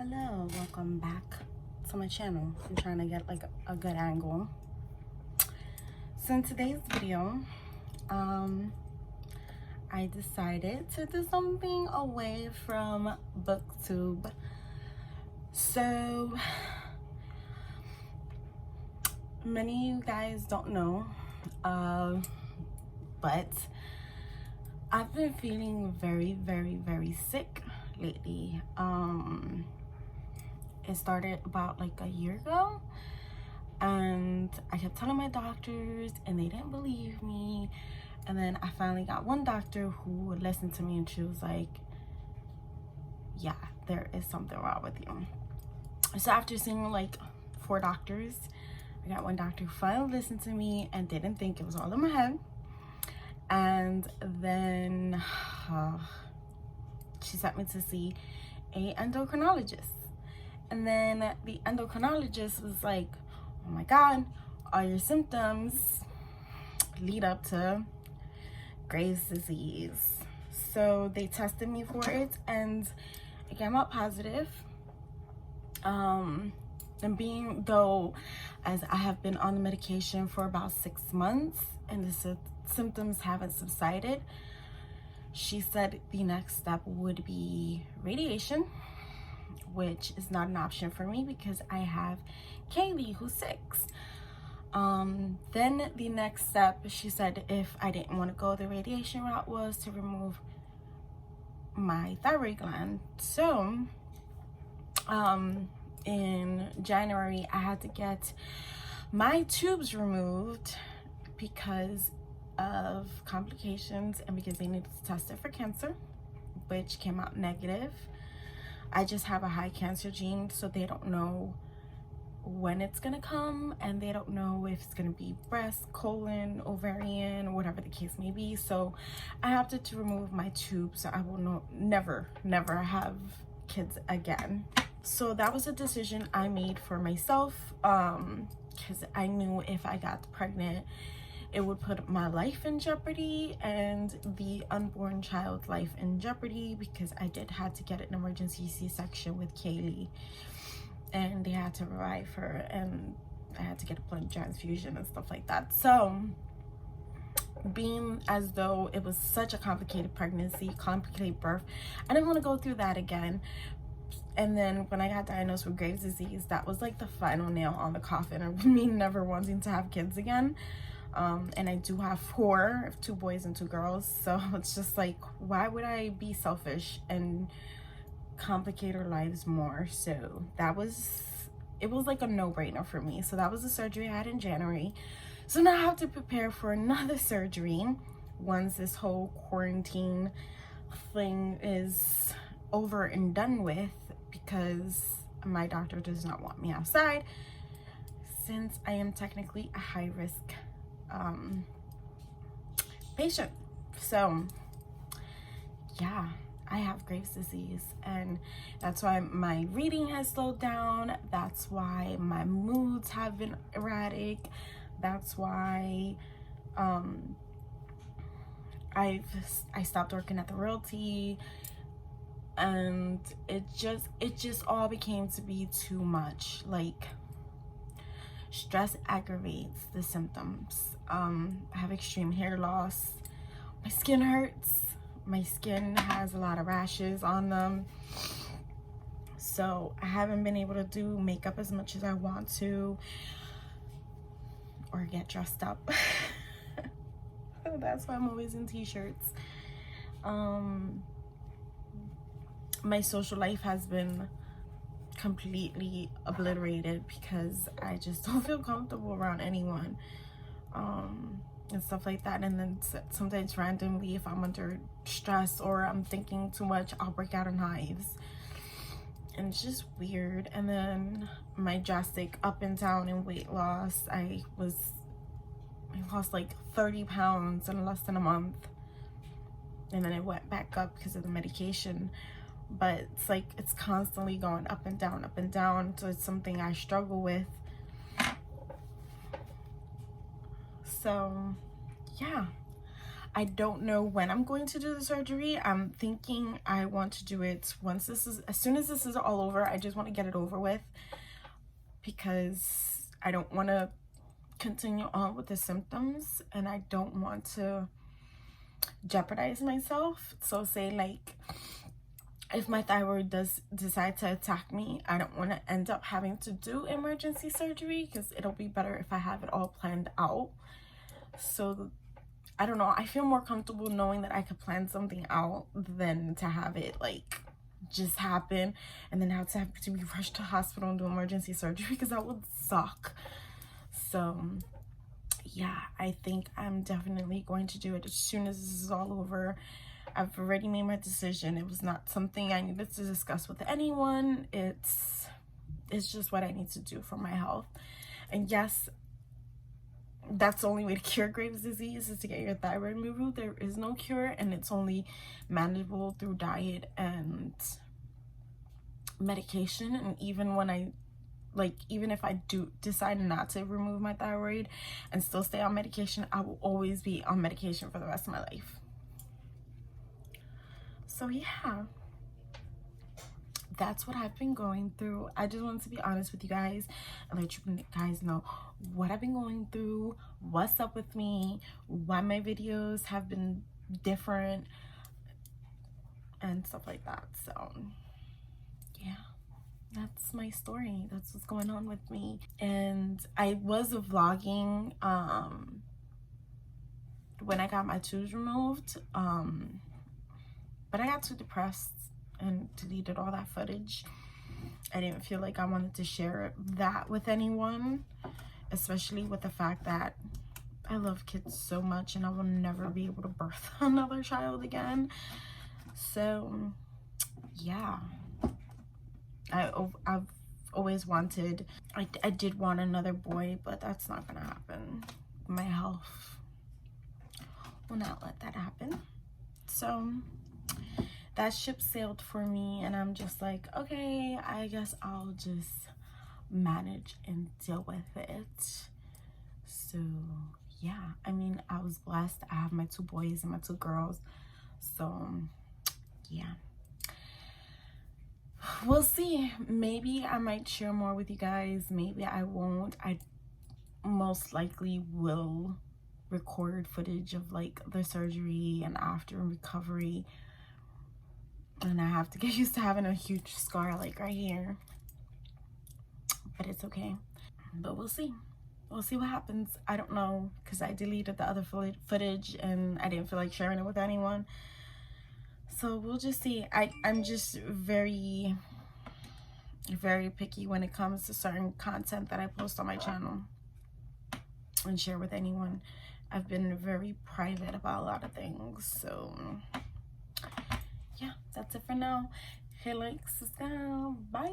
Hello, welcome back to my channel. I'm trying to get like a good angle. So in today's video, I decided to do something away from booktube. So many of you guys don't know, but I've been feeling very sick lately. It started about like a year ago, and I kept telling my doctors and they didn't believe me. And then I finally got one doctor who listened to me, and she was like, yeah, there is something wrong with you. So after seeing like 4 doctors, I got one doctor who finally listened to me and didn't think it was all in my head. And then she sent me to see a endocrinologist. And then the endocrinologist was like, oh my God, all your symptoms lead up to Graves' disease. So they tested me for it and it came out positive. And being though, as I have been on the medication for about 6 months and the symptoms haven't subsided, she said the next step would be radiation, which is not an option for me because I have Kaylee who's 6. Then the next step, she said if I didn't want to go the radiation route, was to remove my thyroid gland. So in January I had to get my tubes removed because of complications and because they needed to test it for cancer, which came out negative. I just have a high cancer gene, so they don't know when it's gonna come, and they don't know if it's gonna be breast, colon, ovarian, whatever the case may be. So I opted to remove my tube, so I will never have kids again. So that was a decision I made for myself, because I knew if I got pregnant, it would put my life in jeopardy and the unborn child's life in jeopardy, because I did have to get an emergency C-section with Kaylee, and they had to revive her, and I had to get a blood transfusion and stuff like that. So being as though it was such a complicated pregnancy, complicated birth, I didn't want to go through that again. And then when I got diagnosed with Graves' disease, that was like the final nail on the coffin of me never wanting to have kids again. And I do have 4, 2 boys and 2 girls, so it's just like, why would I be selfish and complicate our lives more? So it was like a no-brainer for me. So that was the surgery I had in January. So now I have to prepare for another surgery once this whole quarantine thing is over and done with, because my doctor does not want me outside since I am technically a high-risk patient. So yeah, I have Graves' disease, and that's why my reading has slowed down. That's why my moods have been erratic. That's why I stopped working at the Realty, and it just all became to be too much. Like, stress aggravates the symptoms. I have extreme hair loss. My skin hurts. My skin has a lot of rashes on them. So I haven't been able to do makeup as much as I want to, or get dressed up. That's why I'm always in t-shirts. My social life has been completely obliterated because I just don't feel comfortable around anyone, and stuff like that. And then sometimes randomly, if I'm under stress or I'm thinking too much, I'll break out in hives, and it's just weird. And then my drastic up and down in weight loss, I lost like 30 pounds in less than a month, and then it went back up because of the medication. But it's like it's constantly going up and down, so it's something I struggle with. So yeah, I don't know when I'm going to do the surgery. I'm thinking I want to do it as soon as this is all over. I just want to get it over with because I don't want to continue on with the symptoms and I don't want to jeopardize myself. So say like if my thyroid does decide to attack me, I don't want to end up having to do emergency surgery because it'll be better if I have it all planned out. So I don't know, I feel more comfortable knowing that I could plan something out than to have it like just happen and then have to be rushed to hospital and do emergency surgery, because that would suck. So yeah, I think I'm definitely going to do it as soon as this is all over. I've already made my decision. It was not something I needed to discuss with anyone. It's just what I need to do for my health. And yes, that's the only way to cure Graves' disease, is to get your thyroid removed. There is no cure, and it's only manageable through diet and medication. And even if I do decide not to remove my thyroid and still stay on medication, I will always be on medication for the rest of my life. So yeah, that's what I've been going through. I just wanted to be honest with you guys and let you guys know what I've been going through, what's up with me, why my videos have been different and stuff like that. So yeah, that's my story. That's what's going on with me. And I was vlogging when I got my tubes removed, but I got too depressed and deleted all that footage. I didn't feel like I wanted to share that with anyone, especially with the fact that I love kids so much and I will never be able to birth another child again. So yeah, I've always wanted, I did want another boy, but that's not gonna happen. My health will not let that happen. So that ship sailed for me, and I'm just like, okay, I guess I'll just manage and deal with it. So yeah, I mean, I was blessed. I have my 2 boys and my 2 girls. So yeah, we'll see. Maybe I might share more with you guys. Maybe I won't. I most likely will record footage of like the surgery and after recovery. And I have to get used to having a huge scar like right here. But it's okay. But we'll see. We'll see what happens. I don't know, because I deleted the other footage and I didn't feel like sharing it with anyone. So we'll just see. I'm just very, very picky when it comes to certain content that I post on my channel and share with anyone. I've been very private about a lot of things. So yeah, that's it for now. Hit like, subscribe, bye.